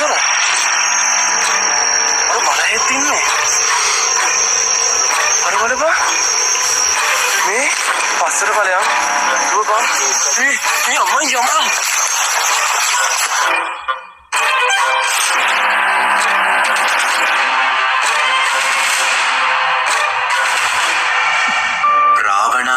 පස්සර අර බලහෙත් ඉන්නේ අර බලපන් මේ පස්සර බලයන් දුවපන් මේ අම්මා යමන්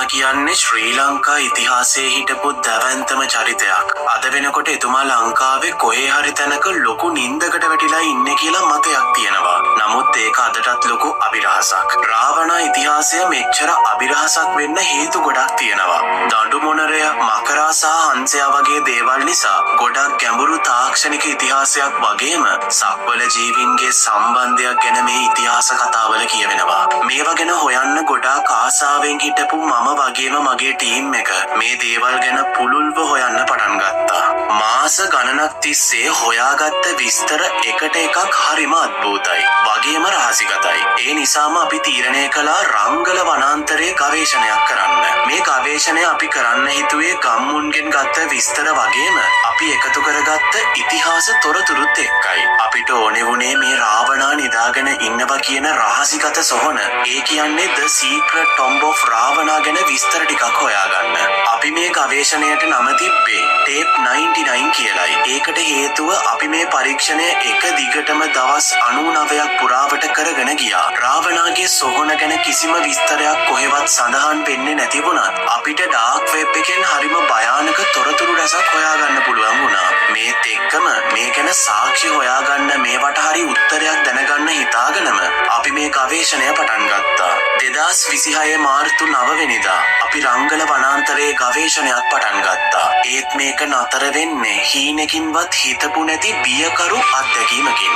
කියන්නේ ශ්‍රී ලංකා ඉතිහාසයේ හිටපු දැවැන්තම චරිතයක්. අද වෙනකොට එතුමා ලංකාවේ කොහේ හරි තැනක ලොකු නින්දකට වැටිලා ඉන්නේ කියලා මතයක් තියෙනවා. නමුත් ඒක අදටත් ලොකු අභිරහසක්. රාවණා ඉතිහාසය මෙච්චර අභිරහසක් වෙන්න හේතු ගොඩක් තියෙනවා. දඬු මොනරය, මකරා සහ හංසයා වගේ දේවල් නිසා ගොඩක් ගැඹුරු තාක්ෂණික ඉතිහාසයක් වගේම සක්වල ජීවීන්ගේ සම්බන්ධයක් ගැන මේ ඉතිහාස කතාවල කියවෙනවා. මේවා ගැන හොයන්න ගොඩාක් ආසාවෙන් හිටපු මම වගේම මගේ ටීම් එක මේ දේවල් ගැන පුළුල්ව හොයන්න පටන් ගත්තා. මාස ගණනක් තිස්සේ හොයාගත්ත විස්තර එකට එකක් හරිම අද්භූතයි. වගේම රහසිගතයි. ඒ නිසාම අපි තීරණය කළා රංගල වනාන්තරයේ ගවේෂණයක් කරන්න. මේ ගවේෂණය අපි කරන්න හිතුවේ ගම්මුන්ගෙන් ගත්ත විස්තර වගේම අපි එකතු කරගත්ත ඉතිහාස තොරතුරුත් එක්කයි. අපිට ඕනේ වුණේ මේ රාවණා නිදාගෙන ඉන්නවා කියන රහසිගත සොහන. ඒ කියන්නේ The Secret Tomb of Ravana ගැන විස්තර ටිකක් හොයාගන්න. අපි මේ ගවේෂණයට නම තිබ්බේ ටේප් 99 කියලයි. ඒකට හේතුව අපි මේ පරීක්ෂණය එක දිගටම දවස් 99ක් පුරාවට කරගෙන ගියා. රාවණාගේ සොහන ගැන කිසිම විස්තරයක් කොහෙවත් සඳහන් වෙන්නේ නැති වුණත් අපිට ඩාර්ක් වෙබ් එකෙන් හරිම භයානක තොරතුරු රැසක් හොයාගන්න පුළුවන් වුණා. මේත් එක්කම මේ ගැන සාක්ෂි හොයාගන්න මේවට හරි උත්තරයක් දැනගන්න හිතාගෙනම අපි මේ ගවේෂණය පටන් ගත්තා. 2026 මාර්තු 9 වෙනිදා අපි රංගල වනාන්තරයේ ගවේෂණයක් පටන් ගත්තා. ඒත් මේක නතර වෙන්නේ හීනකින්වත් හිතපු නැති බියකරු අත්දැකීමකින්.